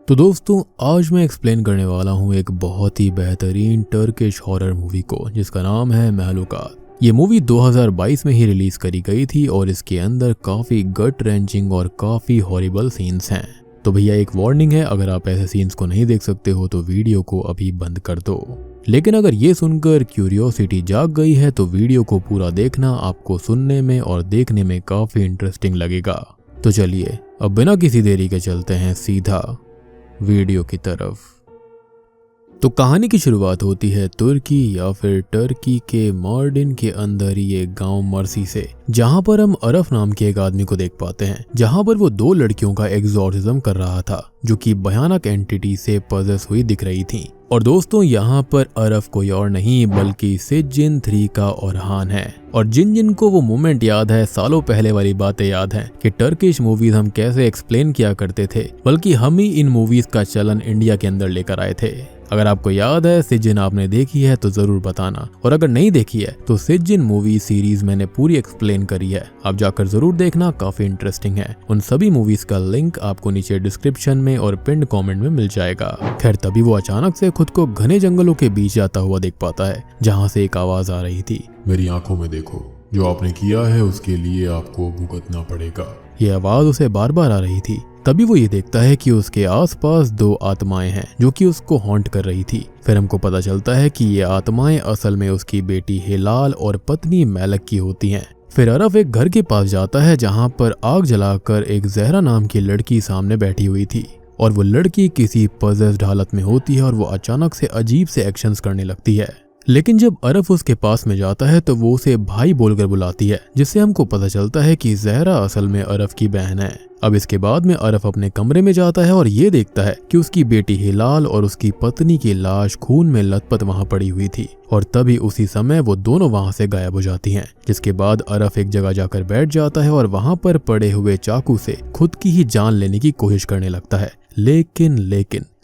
तो दोस्तों आज मैं एक्सप्लेन करने वाला हूँ एक बहुत ही बेहतरीन टर्किश हॉरर मूवी को जिसका नाम है महलूकात। ये मूवी 2022 में ही रिलीज करी गई थी और इसके अंदर काफी गट रेंचिंग और काफी हॉरिबल सीन्स हैं। तो भैया एक वार्निंग है, अगर आप ऐसे सीन्स को नहीं देख सकते हो तो वीडियो को अभी बंद कर दो। लेकिन अगर ये सुनकर क्यूरियोसिटी जाग गई है तो वीडियो को पूरा देखना, आपको सुनने में और देखने में काफी इंटरेस्टिंग लगेगा। तो चलिए अब बिना किसी देरी के चलते हैं सीधा वीडियो की तरफ। तो कहानी की शुरुआत होती है तुर्की या फिर टर्की के मार्डिन के अंदर ही एक गांव मर्सी से, जहां पर हम अरफ नाम के एक आदमी को देख पाते हैं, जहां पर वो 2 लड़कियों का एग्जॉर्सिज्म कर रहा था जो कि भयानक एंटिटी से पजेस हुई दिख रही थी। और दोस्तों यहाँ पर अरफ कोई और नहीं बल्कि सिज्जिन 3 का ओरहान है। और जिन को वो मोमेंट याद है, सालों पहले वाली बातें याद हैं कि टर्किश मूवीज हम कैसे एक्सप्लेन किया करते थे, बल्कि हम ही इन मूवीज का चलन इंडिया के अंदर लेकर आए थे। अगर आपको याद है सिज्जिन आपने देखी है तो जरूर बताना, और अगर नहीं देखी है तो सिज्जिन मूवी सीरीज मैंने पूरी एक्सप्लेन करी है, आप जाकर जरूर देखना, काफी इंटरेस्टिंग है। उन सभी मूवीज का लिंक आपको नीचे डिस्क्रिप्शन में और पिन्ड कमेंट में मिल जाएगा। खैर तभी वो अचानक से खुद को घने जंगलों के बीच जाता हुआ देख पाता है, जहाँ से एक आवाज आ रही थी, मेरी आंखों में देखो, जो आपने किया है उसके लिए आपको भुगतना पड़ेगा। ये आवाज उसे बार बार आ रही थी। तभी वो ये देखता है कि उसके आसपास 2 आत्माएं हैं जो कि उसको हॉन्ट कर रही थी। फिर हमको पता चलता है कि ये आत्माएं असल में उसकी बेटी हिलाल और पत्नी मैलक की होती हैं। फिर अरफ एक घर के पास जाता है जहाँ पर आग जलाकर एक जहरा नाम की लड़की सामने बैठी हुई थी, और वो लड़की किसी पजेस्ड हालत में होती है और वो अचानक से अजीब से एक्शंस करने लगती है। लेकिन जब अरफ उसके पास में जाता है तो वो उसे भाई बोलकर बुलाती है, जिससे हमको पता चलता है कि जहरा असल में अरफ की बहन है। अब इसके बाद में अरफ अपने कमरे में जाता है और ये देखता है कि उसकी बेटी हिलाल और उसकी पत्नी की लाश खून में लथपथ वहां पड़ी हुई थी, और तभी उसी समय वो दोनों वहां से गायब हो जाती हैं। जिसके बाद अरफ एक जगह जाकर बैठ जाता है और वहां पर पड़े हुए चाकू से खुद की ही जान लेने की कोशिश करने लगता है।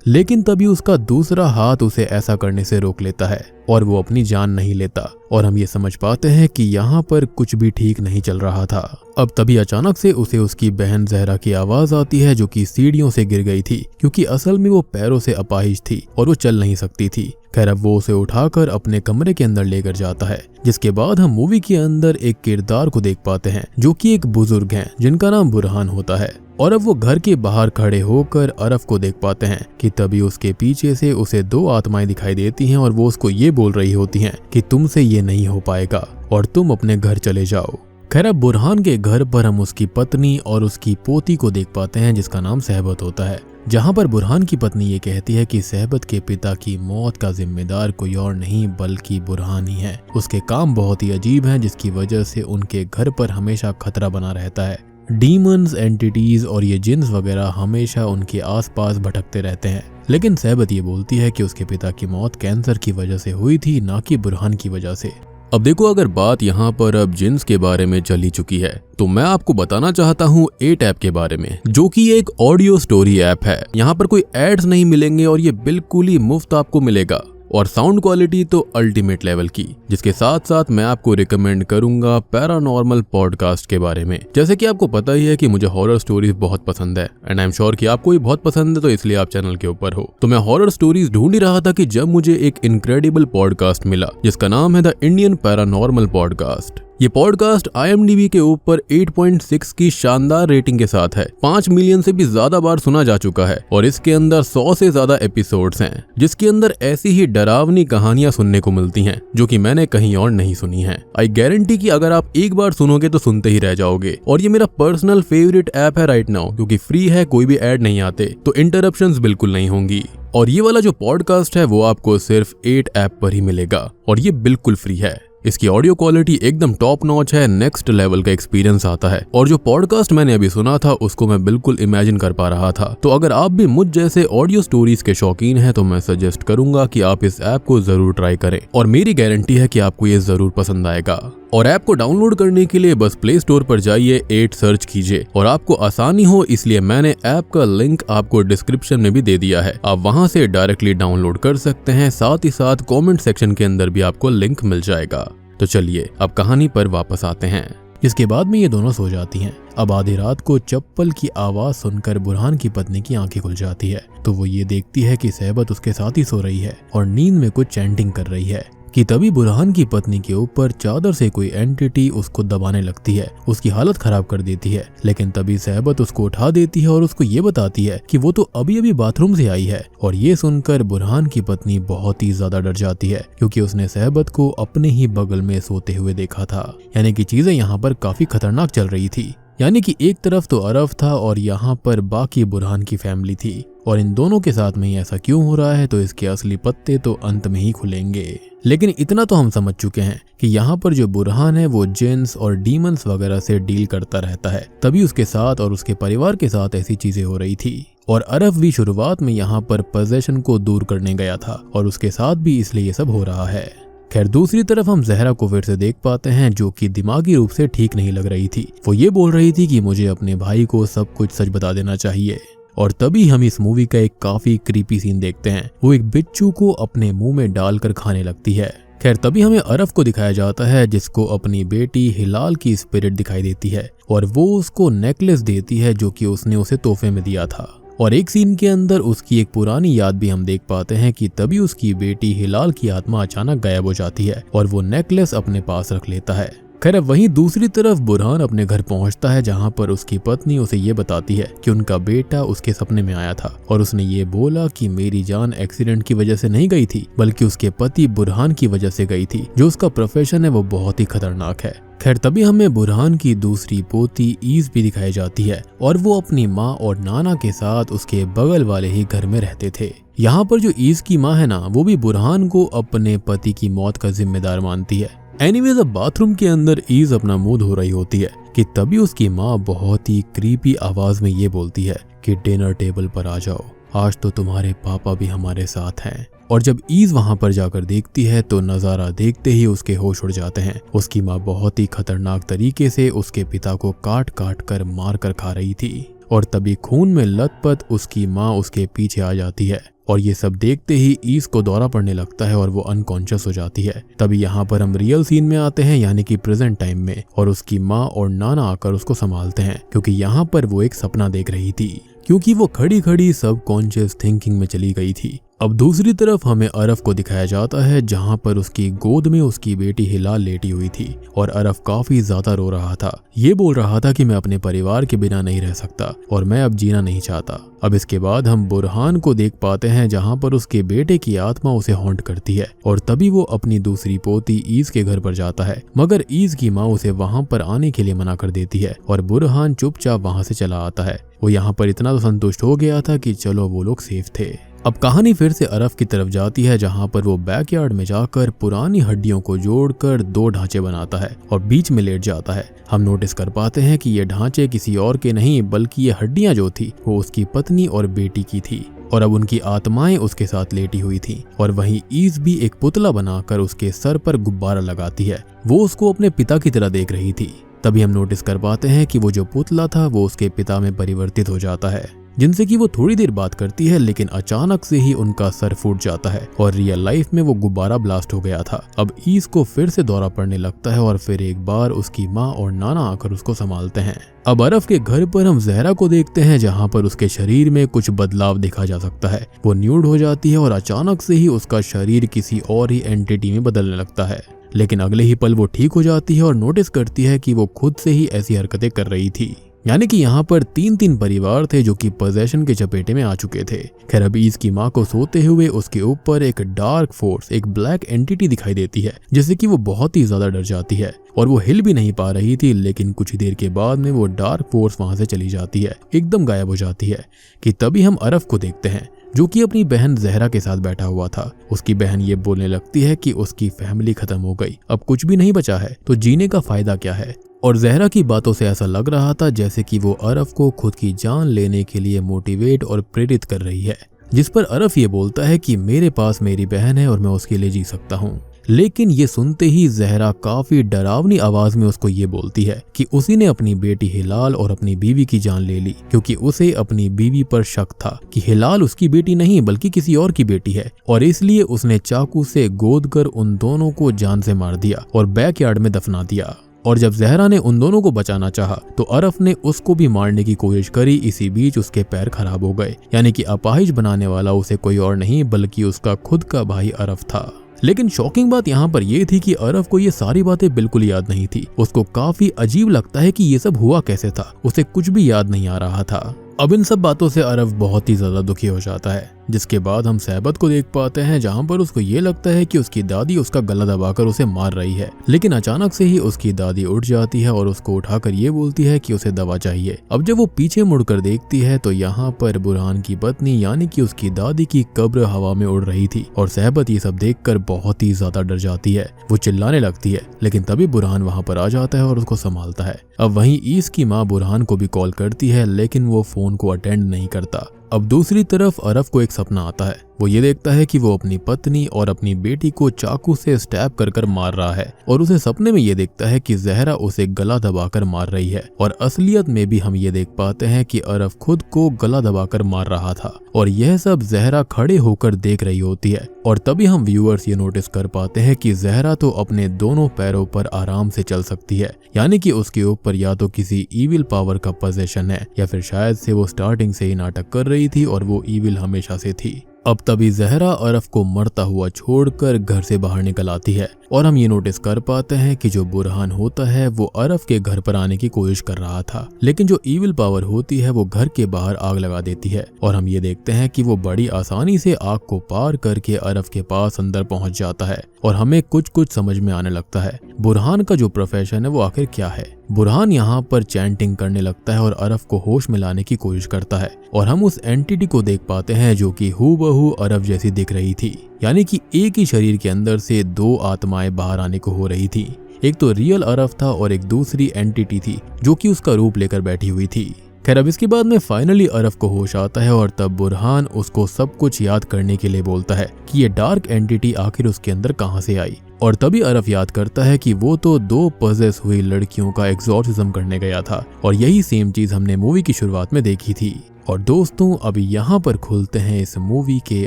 लेकिन तभी उसका दूसरा हाथ उसे ऐसा करने से रोक लेता है और वो अपनी जान नहीं लेता, और हम ये समझ पाते हैं कि यहाँ पर कुछ भी ठीक नहीं चल रहा था। अब तभी अचानक से उसे उसकी बहन जहरा की आवाज आती है जो कि सीढ़ियों से गिर गई थी, क्योंकि असल में वो पैरों से अपाहिज थी और वो चल नहीं सकती थी। खैर अब वो उसे उठाकर अपने कमरे के अंदर लेकर जाता है। जिसके बाद हम मूवी के अंदर एक किरदार को देख पाते हैं जो कि एक बुजुर्ग हैं जिनका नाम बुरहान होता है। और अब वो घर के बाहर खड़े होकर अरफ को देख पाते हैं कि तभी उसके पीछे से उसे 2 आत्माएं दिखाई देती हैं, और वो उसको ये बोल रही होती हैं कि तुमसे ये नहीं हो पाएगा और तुम अपने घर चले जाओ। खैर अब बुरहान के घर पर हम उसकी पत्नी और उसकी पोती को देख पाते हैं जिसका नाम सहबत होता है, जहां पर बुरहान की पत्नी ये कहती है कि सहबत के पिता की मौत का जिम्मेदार कोई और नहीं बल्कि बुरहान ही है। उसके काम बहुत ही अजीब हैं जिसकी वजह से उनके घर पर हमेशा खतरा बना रहता है। डीमंस, एंटिटीज और ये जिन्स वगैरह हमेशा उनके आसपास भटकते रहते हैं। लेकिन सहबत ये बोलती है कि उसके पिता की मौत कैंसर की वजह से हुई थी, ना कि बुरहान की वजह से। अब देखो, अगर बात यहाँ पर अब जिन्स के बारे में चली चुकी है तो मैं आपको बताना चाहता हूँ 8 ऐप के बारे में, जो कि एक ऑडियो स्टोरी ऐप है। यहाँ पर कोई एड्स नहीं मिलेंगे और ये बिल्कुल ही मुफ्त आपको मिलेगा, और साउंड क्वालिटी तो अल्टीमेट लेवल की। जिसके साथ साथ मैं आपको रिकमेंड करूंगा पैरानॉर्मल पॉडकास्ट के बारे में। जैसे कि आपको पता ही है कि मुझे हॉरर स्टोरीज बहुत पसंद है, एंड आई एम श्योर कि आपको भी बहुत पसंद है, तो इसलिए आप चैनल के ऊपर हो। तो मैं हॉरर स्टोरीज ढूंढ ही रहा था कि जब मुझे एक इनक्रेडिबल पॉडकास्ट मिला जिसका नाम है द इंडियन पैरानॉर्मल पॉडकास्ट। ये पॉडकास्ट IMDb के ऊपर 8.6 की शानदार रेटिंग के साथ है, 5 मिलियन से भी ज्यादा बार सुना जा चुका है, और इसके अंदर 100 से ज्यादा एपिसोड्स हैं, जिसके अंदर ऐसी ही डरावनी कहानियां सुनने को मिलती हैं जो कि मैंने कहीं और नहीं सुनी है। आई गारंटी कि अगर आप एक बार सुनोगे तो सुनते ही रह जाओगे। और ये मेरा पर्सनल फेवरेट ऐप है राइट नाउ, क्योंकि फ्री है, कोई भी ऐड नहीं आते, तो इंटरप्शंस बिल्कुल नहीं होंगी। और ये वाला जो पॉडकास्ट है वो आपको सिर्फ 8 ऐप पर ही मिलेगा, और ये बिल्कुल फ्री है। इसकी ऑडियो क्वालिटी एकदम टॉप नॉच है, नेक्स्ट लेवल का एक्सपीरियंस आता है, और जो पॉडकास्ट मैंने अभी सुना था उसको मैं बिल्कुल इमेजिन कर पा रहा था। तो अगर आप भी मुझ जैसे ऑडियो स्टोरीज के शौकीन हैं तो मैं सजेस्ट करूंगा कि आप इस ऐप को जरूर ट्राई करें, और मेरी गारंटी है कि आपको ये जरूर पसंद आएगा। और ऐप को डाउनलोड करने के लिए बस प्ले स्टोर पर जाइए, 8 सर्च कीजिए, और आपको आसानी हो इसलिए मैंने ऐप का लिंक आपको डिस्क्रिप्शन में भी दे दिया है। आप वहां से डायरेक्टली डाउनलोड कर सकते हैं, साथ ही साथ कमेंट सेक्शन के अंदर भी आपको लिंक मिल जाएगा। तो चलिए अब कहानी पर वापस आते हैं। जिसके बाद में ये दोनों सो जाती हैं। अब आधी रात को चप्पल की आवाज सुनकर बुरहान की पत्नी की आंखें खुल जाती है तो वो ये देखती है कि सहबत उसके साथ ही सो रही है और नींद में कुछ चैंटिंग कर रही है कि तभी बुरहान की पत्नी के ऊपर चादर से कोई एंटिटी उसको दबाने लगती है, उसकी हालत खराब कर देती है। लेकिन तभी सहबत उसको उठा देती है और उसको ये बताती है कि वो तो अभी अभी बाथरूम से आई है। और ये सुनकर बुरहान की पत्नी बहुत ही ज्यादा डर जाती है क्योंकि उसने सहबत को अपने ही बगल में सोते हुए देखा था। यानी कि चीजें यहाँ पर काफी खतरनाक चल रही थी। यानी कि एक तरफ तो अरफ था और यहाँ पर बाकी बुरहान की फैमिली थी और इन दोनों के साथ में ही ऐसा क्यों हो रहा है तो इसके असली पत्ते तो अंत में ही खुलेंगे। लेकिन इतना तो हम समझ चुके हैं कि यहाँ पर जो बुरहान है वो जिन्स और डीमंस वगैरह से डील करता रहता है, तभी उसके साथ और उसके परिवार के साथ ऐसी चीजें हो रही थी। और अरफ भी शुरुआत में यहाँ पर पोजेशन को दूर करने गया था और उसके साथ भी इसलिए ये सब हो रहा है। खैर दूसरी तरफ हम जहरा को फिर से देख पाते हैं जो कि दिमागी रूप से ठीक नहीं लग रही थी। वो ये बोल रही थी कि मुझे अपने भाई को सब कुछ सच बता देना चाहिए। और तभी हम इस मूवी का एक काफी क्रीपी सीन देखते हैं। वो एक बिच्छू को अपने मुंह में डालकर खाने लगती है। खैर तभी हमें अरफ को दिखाया जाता है जिसको अपनी बेटी हिलाल की स्पिरिट दिखाई देती है और वो उसको नेकलेस देती है जो कि उसने उसे तोहफे में दिया था। और एक सीन के अंदर उसकी एक पुरानी याद भी हम देख पाते हैं कि तभी उसकी बेटी हिलाल की आत्मा अचानक गायब हो जाती है और वो नेकलेस अपने पास रख लेता है। खैर वहीं दूसरी तरफ बुरहान अपने घर पहुंचता है जहां पर उसकी पत्नी उसे ये बताती है कि उनका बेटा उसके सपने में आया था और उसने ये बोला कि मेरी जान एक्सीडेंट की वजह से नहीं गई थी बल्कि उसके पति बुरहान की वजह से गई थी। जो उसका प्रोफेशन है वो बहुत ही खतरनाक है। खैर तभी हमें बुरहान की दूसरी पोती ईज भी दिखाई जाती है और वो अपनी माँ और नाना के साथ उसके बगल वाले ही घर में रहते थे। यहाँ पर जो ईज की माँ है ना वो भी बुरहान को अपने पति की मौत का जिम्मेदार मानती है। एनीवेज अब बाथरूम के अंदर ईज अपना मुंह धो रही होती है कि तभी उसकी माँ बहुत ही क्रीपी आवाज में ये बोलती है कि डिनर टेबल पर आ जाओ, आज तो तुम्हारे पापा भी हमारे साथ हैं। और जब ईज वहां पर जाकर देखती है तो नजारा देखते ही उसके होश उड़ जाते हैं। उसकी माँ बहुत ही खतरनाक तरीके से उसके पिता को काट काट कर मार कर खा रही थी और तभी खून में लथपथ उसकी माँ उसके पीछे आ जाती है और ये सब देखते ही ईज को दौरा पड़ने लगता है और वो अनकॉन्शियस हो जाती है। तभी यहाँ पर हम रियल सीन में आते हैं यानी कि प्रेजेंट टाइम में और उसकी माँ और नाना आकर उसको संभालते हैं क्योंकि यहाँ पर वो एक सपना देख रही थी क्योंकि वो खड़ी खड़ी सब कॉन्शियस थिंकिंग में चली गई थी। अब दूसरी तरफ हमें अरफ को दिखाया जाता है जहां पर उसकी गोद में उसकी बेटी हिलाल लेटी हुई थी और अरफ काफी ज्यादा रो रहा था। ये बोल रहा था कि मैं अपने परिवार के बिना नहीं रह सकता और मैं अब जीना नहीं चाहता। अब इसके बाद हम बुरहान को देख पाते हैं जहां पर उसके बेटे की आत्मा उसे हॉन्ट करती है और तभी वो अपनी दूसरी पोती ईज के घर पर जाता है मगर ईज की माँ उसे वहां पर आने के लिए मना कर देती है और बुरहान चुपचाप वहां से चला आता है। वो यहाँ पर इतना तो संतुष्ट हो गया था कि चलो वो लोग सेफ थे। अब कहानी फिर से अरफ की तरफ जाती है जहां पर वो बैकयार्ड में जाकर पुरानी हड्डियों को जोड़कर 2 ढांचे बनाता है और बीच में लेट जाता है। हम नोटिस कर पाते हैं कि ये ढांचे किसी और के नहीं बल्कि ये हड्डियां जो थी वो उसकी पत्नी और बेटी की थी और अब उनकी आत्माएं उसके साथ लेटी हुई थी। और वहीं ईज भी एक पुतला बनाकर उसके सर पर गुब्बारा लगाती है। वो उसको अपने पिता की तरह देख रही थी। तभी हम नोटिस कर पाते हैं कि वो जो पुतला था वो उसके पिता में परिवर्तित हो जाता है जिनसे कि वो थोड़ी देर बात करती है लेकिन अचानक से ही उनका सर फूट जाता है और रियल लाइफ में वो गुब्बारा ब्लास्ट हो गया था। अब ईज को फिर से दौरा पड़ने लगता है और फिर एक बार उसकी माँ और नाना आकर उसको संभालते हैं। अब अरफ के घर पर हम जहरा को देखते हैं जहाँ पर उसके शरीर में कुछ बदलाव देखा जा सकता है। वो न्यूड हो जाती है और अचानक से ही उसका शरीर किसी और ही एंटिटी में बदलने लगता है लेकिन अगले ही पल वो ठीक हो जाती है और नोटिस करती है कि वो खुद से ही ऐसी हरकतें कर रही थी। यानी कि यहाँ पर 3 परिवार थे जो कि पोजेशन के चपेटे में आ चुके थे। खैर अब ईज की माँ को सोते हुए उसके ऊपर एक डार्क फोर्स, एक ब्लैक एंटिटी दिखाई देती है जिससे कि वो बहुत ही ज्यादा डर जाती है और वो हिल भी नहीं पा रही थी। लेकिन कुछ देर के बाद में वो डार्क फोर्स वहां से चली जाती है, एकदम गायब हो जाती है कि तभी हम अरफ को देखते हैं जो कि अपनी बहन जहरा के साथ बैठा हुआ था। उसकी बहन ये बोलने लगती है कि उसकी फैमिली खत्म हो गई, अब कुछ भी नहीं बचा है तो जीने का फायदा क्या है। और जहरा की बातों से ऐसा लग रहा था जैसे कि वो अरफ को खुद की जान लेने के लिए मोटिवेट और प्रेरित कर रही है, जिस पर अरफ ये बोलता है कि मेरे पास मेरी बहन है और मैं उसके लिए जी सकता हूँ। लेकिन ये सुनते ही जहरा काफी डरावनी आवाज में उसको ये बोलती है कि उसी ने अपनी बेटी हिलाल और अपनी बीवी की जान ले ली क्योंकि उसे अपनी बीवी पर शक था कि हिलाल उसकी बेटी नहीं बल्कि किसी और की बेटी है और इसलिए उसने चाकू से गोद कर उन दोनों को जान से मार दिया और बैकयार्ड में दफना दिया। और जब जहरा ने उन दोनों को बचाना चाहा तो अरफ ने उसको भी मारने की कोशिश करी। इसी बीच उसके पैर खराब हो गए, यानी कि अपाहिज बनाने वाला उसे कोई और नहीं बल्कि उसका खुद का भाई अरफ था। लेकिन शॉकिंग बात यहाँ पर यह थी कि अरफ को ये सारी बातें बिल्कुल याद नहीं थी। उसको काफी अजीब लगता है कि ये सब हुआ कैसे था, उसे कुछ भी याद नहीं आ रहा था। अब इन सब बातों से अरफ बहुत ही ज्यादा दुखी हो जाता है, जिसके बाद हम सहबत को देख पाते हैं जहाँ पर उसको ये लगता है कि उसकी दादी उसका गला दबाकर उसे मार रही है। लेकिन अचानक से ही उसकी दादी उठ जाती है और उसको उठाकर ये बोलती है कि उसे दवा चाहिए। अब जब वो पीछे मुड़कर देखती है तो यहाँ पर बुरहान की पत्नी यानी कि उसकी दादी की कब्र हवा में उड़ रही थी और सहबत ये सब देखकर बहुत ही ज्यादा डर जाती है। वो चिल्लाने लगती है, लेकिन तभी बुरहान वहाँ पर आ जाता है और उसको संभालता है। अब वहीं ईस की माँ बुरहान को भी कॉल करती है, लेकिन वो फोन को अटेंड नहीं करता। अब दूसरी तरफ अरफ को एक सपना आता है। वो ये देखता है कि वो अपनी पत्नी और अपनी बेटी को चाकू से स्टैब कर मार रहा है और उसे सपने में ये देखता है कि जहरा उसे गला दबाकर मार रही है। और असलियत में भी हम ये देख पाते हैं कि अरफ खुद को गला दबाकर मार रहा था और यह सब जहरा खड़े होकर देख रही होती है। और तभी हम व्यूअर्स ये नोटिस कर पाते हैं कि जहरा तो अपने दोनों पैरों पर आराम से चल सकती है, यानी कि उसके ऊपर या तो किसी ईविल पावर का पोजेशन है या फिर शायद से वो स्टार्टिंग से ही नाटक कर रही थी और वो ईविल हमेशा से थी। अब तभी जहरा अरफ को मरता हुआ छोड़कर घर से बाहर निकल आती है और हम ये नोटिस कर पाते हैं कि जो बुरहान होता है वो अरफ के घर पर आने की कोशिश कर रहा था, लेकिन जो ईविल पावर होती है वो घर के बाहर आग लगा देती है। और हम ये देखते हैं कि वो बड़ी आसानी से आग को पार करके अरफ के पास अंदर पहुंच जाता है और हमें कुछ समझ में आने लगता है बुरहान का जो प्रोफेशन है वो आखिर क्या है। बुरहान यहाँ पर चैंटिंग करने लगता है और अरफ को होश में लाने की कोशिश करता है और हम उस एंटिटी को देख पाते हैं जो कि हूबहू अरफ जैसी दिख रही थी, यानी कि एक ही शरीर के अंदर से दो आत्माएं बाहर आने को हो रही थी। एक तो रियल अरफ था और एक दूसरी एंटिटी थी जो कि उसका रूप लेकर बैठी हुई थी। खैर अब इसके बाद में फाइनली अरफ को होश आता है और तब बुरहान उसको सब कुछ याद करने के लिए बोलता है कि ये डार्क एंटिटी आखिर उसके अंदर कहां से आई। और तभी अरफ याद करता है कि वो तो दो पजेस हुई लड़कियों का एग्जॉर्सिज्म करने गया था और यही सेम चीज हमने मूवी की शुरुआत में देखी थी। और दोस्तों अभी यहाँ पर खुलते हैं इस मूवी के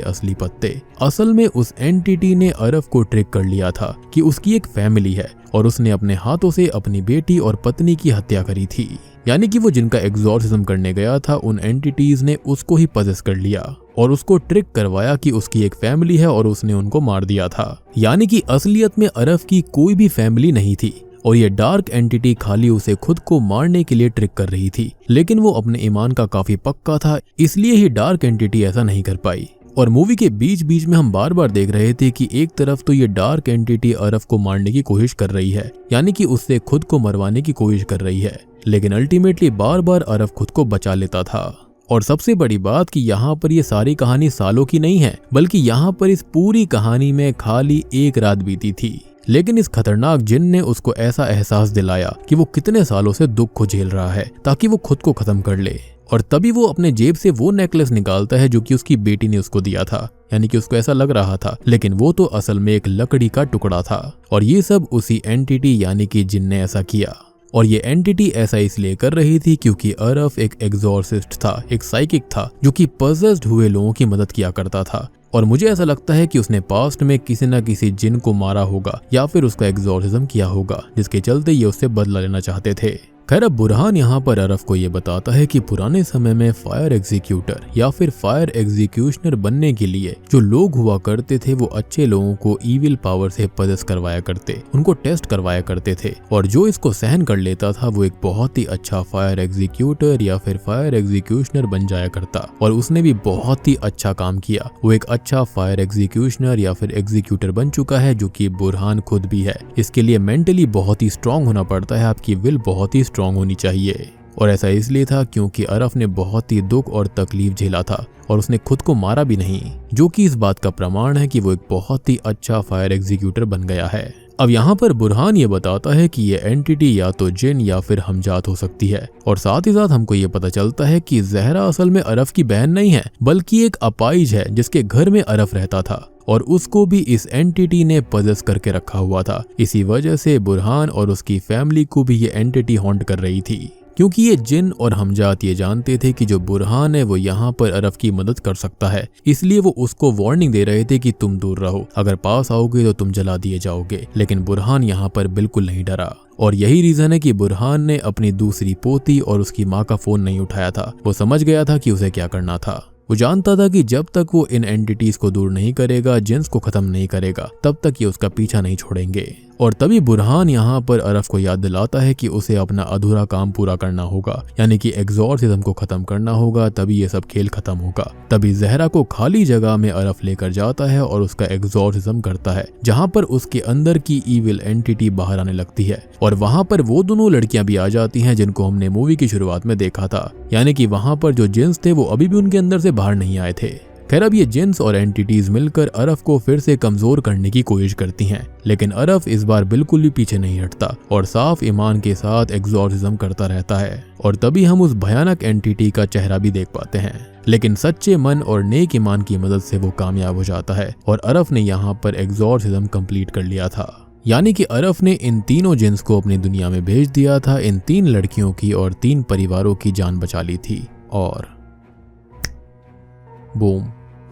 असली पत्ते। असल में उस एंटिटी ने अरफ को ट्रिक कर लिया था कि उसकी एक फैमिली है और उसने अपने हाथों से अपनी बेटी और पत्नी की हत्या करी थी, यानी कि वो जिनका एग्जॉर्सिज्म करने गया था उन एंटिटीज ने उसको ही पजेस कर लिया और उसको ट्रिक करवाया कि उसकी एक फैमिली है और उसने उनको मार दिया था। यानी कि असलियत में अरफ की कोई भी फैमिली नहीं थी और ये डार्क एंटिटी खाली उसे खुद को मारने के लिए ट्रिक कर रही थी, लेकिन वो अपने ईमान का काफी पक्का था, इसलिए ही डार्क एंटिटी ऐसा नहीं कर पाई। और मूवी के बीच बीच में हम बार बार देख रहे थे कि एक तरफ तो ये डार्क एंटिटी अरफ को मारने की कोशिश कर रही है, यानी कि उससे खुद को मरवाने की कोशिश कर रही है, लेकिन अल्टीमेटली बार बार अरफ खुद को बचा लेता था। और सबसे बड़ी बात कि यहाँ पर ये सारी कहानी सालों की नहीं है, बल्कि यहाँ पर इस पूरी कहानी में खाली एक रात बीती थी, लेकिन इस खतरनाक जिन ने उसको ऐसा एहसास दिलाया कि वो कितने सालों से दुख को झेल रहा है ताकि वो खुद को खत्म कर ले। और तभी वो अपने जेब से वो नेकलेस निकालता है जो कि उसकी बेटी ने उसको दिया था, यानी कि उसको ऐसा लग रहा था, लेकिन वो तो असल में एक लकड़ी का टुकड़ा था। और ये सब उसी एंटिटी यानी कि जिन ने ऐसा किया। और ये एंटिटी ऐसा इसलिए कर रही थी क्योंकि अरफ एक एग्जॉर्सिस्ट था, एक साइकिक था जो कि पजेस्ड हुए लोगों की मदद किया करता था। और मुझे ऐसा लगता है कि उसने पास्ट में किसी न किसी जिन को मारा होगा या फिर उसका एग्जॉर्सिज्म किया होगा, जिसके चलते ये उससे बदला लेना चाहते थे। खैर अब बुरहान यहाँ पर अरफ को ये बताता है कि पुराने समय में फायर एग्जीक्यूटर या फिर फायर एग्जीक्यूशनर बनने के लिए जो लोग हुआ करते थे वो अच्छे लोगों को ईविल पावर से पजेस करवाया करते, उनको टेस्ट करवाया करते थे, और जो इसको सहन कर लेता था वो एक बहुत ही अच्छा फायर एग्जीक्यूटर या फिर फायर एग्जीक्यूशनर बन जाया करता। और उसने भी बहुत ही अच्छा काम किया, वो एक अच्छा फायर एग्जीक्यूशनर या फिर एग्जीक्यूटर बन चुका है, जो कि बुरहान खुद भी है। इसके लिए मेंटली बहुत ही स्ट्रांग होना पड़ता है, आपकी विल बहुत ही स्ट्रांग होनी चाहिए। और ऐसा इसलिए था क्योंकि अरफ ने बहुत ही दुख और तकलीफ झेला था और उसने खुद को मारा भी नहीं, जो कि इस बात का प्रमाण है कि वो एक बहुत ही अच्छा फायर एग्जीक्यूटर बन गया है। अब यहाँ पर बुरहान ये बताता है कि ये एंटिटी या तो जिन या फिर हमजात हो सकती है, और साथ ही साथ हमको ये पता चलता है कि जहरा असल में अरफ की बहन नहीं है, बल्कि एक अपाइज है जिसके घर में अरफ रहता था और उसको भी इस एंटिटी ने पजेस करके रखा हुआ था। इसी वजह से बुरहान और उसकी फैमिली को भी ये एंटिटी हॉन्ट कर रही थी। क्योंकि ये जिन और हमजात ये जानते थे कि जो बुरहान है वो यहाँ पर अरफ की मदद कर सकता है, इसलिए वो उसको वार्निंग दे रहे थे कि तुम दूर रहो, अगर पास आओगे तो तुम जला दिए जाओगे। लेकिन बुरहान यहाँ पर बिल्कुल नहीं डरा और यही रीजन है कि बुरहान ने अपनी दूसरी पोती और उसकी माँ का फोन नहीं उठाया था। वो समझ गया था कि उसे क्या करना था। वो जानता था कि जब तक वो इन एंटिटीज को दूर नहीं करेगा, जिन्स को खत्म नहीं करेगा, तब तक ये उसका पीछा नहीं छोड़ेंगे। और तभी बुरहान यहाँ पर अरफ को याद दिलाता है कि उसे अपना अधूरा काम पूरा करना होगा, यानी कि एग्जॉर्सिज्म को खत्म करना होगा, तभी ये सब खेल खत्म होगा। तभी जहरा को खाली जगह में अरफ लेकर जाता है और उसका एग्जॉर्सिज्म करता है, जहाँ पर उसके अंदर की ईविल एंटिटी बाहर आने लगती है और वहाँ पर वो दोनों लड़कियां भी आ जाती हैं जिनको हमने मूवी की शुरुआत में देखा था, यानी कि वहाँ पर जो जिन्स थे वो अभी भी उनके अंदर से बाहर नहीं आए थे। खैर अब ये जिन्स और एंटिटीज मिलकर अरफ को फिर से कमजोर करने की कोशिश करती हैं, लेकिन अरफ इस बार बिल्कुल भी पीछे नहीं हटता और साफ ईमान के साथ एग्जॉर्सिज्म करता रहता है। और तभी हम उस भयानक एंटिटी का चेहरा भी देख पाते हैं, लेकिन सच्चे मन और नेक ईमान की मदद से वो कामयाब हो जाता है और अरफ ने यहाँ पर एग्जॉर्सिज्म कंप्लीट कर लिया था। यानी कि अरफ ने इन तीनों जिन्स को अपनी दुनिया में भेज दिया था, इन 3 लड़कियों की और 3 परिवारों की जान बचा ली थी। और बूम,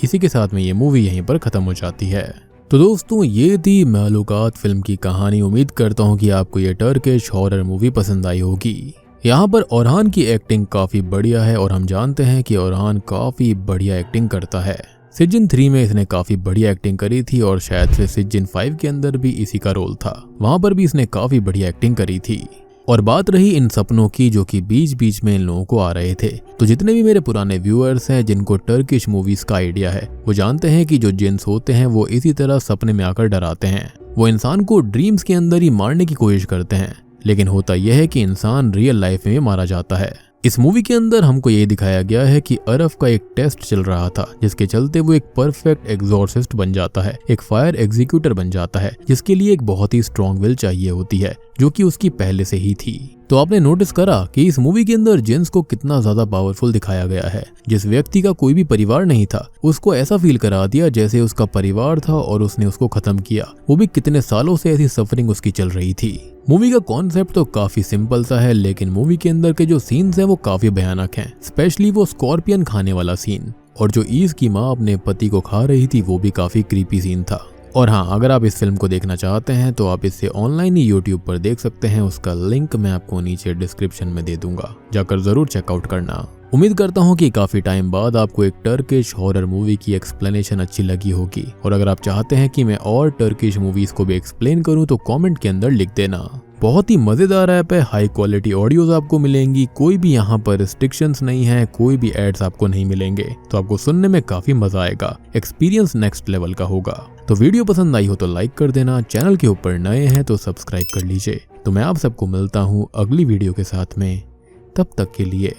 इसी के साथ में ये मूवी यहीं पर खत्म हो जाती है। तो दोस्तों ये थी महलूकात फिल्म की कहानी। उम्मीद करता हूँ कि आपको ये टर्किश हॉरर मूवी पसंद आई होगी। यहाँ पर ओरहान की एक्टिंग काफी बढ़िया है और हम जानते हैं कि ओरहान काफी बढ़िया एक्टिंग करता है। सिजन 3 में इसने काफी बढ़िया एक्टिंग करी थी और शायद से सिजन 5 के अंदर भी इसी का रोल था, वहां पर भी इसने काफी बढ़िया एक्टिंग करी थी। और बात रही इन सपनों की जो कि बीच बीच में इन लोगों को आ रहे थे, तो जितने भी मेरे पुराने व्यूअर्स हैं जिनको टर्किश मूवीज का आइडिया है, वो जानते हैं कि जो जिन्स होते हैं वो इसी तरह सपने में आकर डराते हैं। वो इंसान को ड्रीम्स के अंदर ही मारने की कोशिश करते हैं, लेकिन होता यह है कि इंसान रियल लाइफ में मारा जाता है। इस मूवी के अंदर हमको ये दिखाया गया है कि अरफ का एक टेस्ट चल रहा था, जिसके चलते वो एक परफेक्ट एग्जॉर्सिस्ट बन जाता है, एक फायर एग्जीक्यूटर बन जाता है, जिसके लिए एक बहुत ही स्ट्रॉन्ग विल चाहिए होती है, जो कि उसकी पहले से ही थी। तो आपने नोटिस करा कि इस मूवी के अंदर जिन्स को कितना ज्यादा पावरफुल दिखाया गया है। जिस व्यक्ति का कोई भी परिवार नहीं था, उसको ऐसा फील करा दिया जैसे उसका परिवार था और उसने उसको खत्म किया, वो भी कितने सालों से ऐसी सफरिंग उसकी चल रही थी। मूवी का कॉन्सेप्ट तो काफी सिंपल सा है, लेकिन मूवी के अंदर के जो सीन्स हैं वो काफी भयानक हैं, स्पेशली वो स्कॉर्पियन खाने वाला सीन। और जो ईज की माँ अपने पति को खा रही थी, वो भी काफी क्रीपी सीन था। और हाँ, अगर आप इस फिल्म को देखना चाहते हैं तो आप इसे ऑनलाइन ही यूट्यूब पर देख सकते हैं। उसका लिंक मैं आपको नीचे डिस्क्रिप्शन में दे दूंगा, जाकर जरूर चेकआउट करना। उम्मीद करता हूँ कि काफी टाइम बाद आपको एक टर्किश हॉरर मूवी की एक्सप्लेनेशन अच्छी लगी होगी। और अगर आप चाहते हैं कि मैं और टर्किश मूवीज को भी एक्सप्लेन करूँ तो कमेंट के अंदर लिख देना। बहुत ही मजेदार ऐप है, हाई क्वालिटी ऑडियोज आपको मिलेंगी, कोई भी यहाँ पर रिस्ट्रिक्शंस नहीं है, कोई भी एड्स आपको नहीं मिलेंगे, तो आपको सुनने में काफी मजा आएगा, एक्सपीरियंस नेक्स्ट लेवल का होगा। तो वीडियो पसंद आई हो तो लाइक कर देना, चैनल के ऊपर नए हैं तो सब्सक्राइब कर लीजिए। तो मैं आप सबको मिलता हूँ अगली वीडियो के साथ में, तब तक के लिए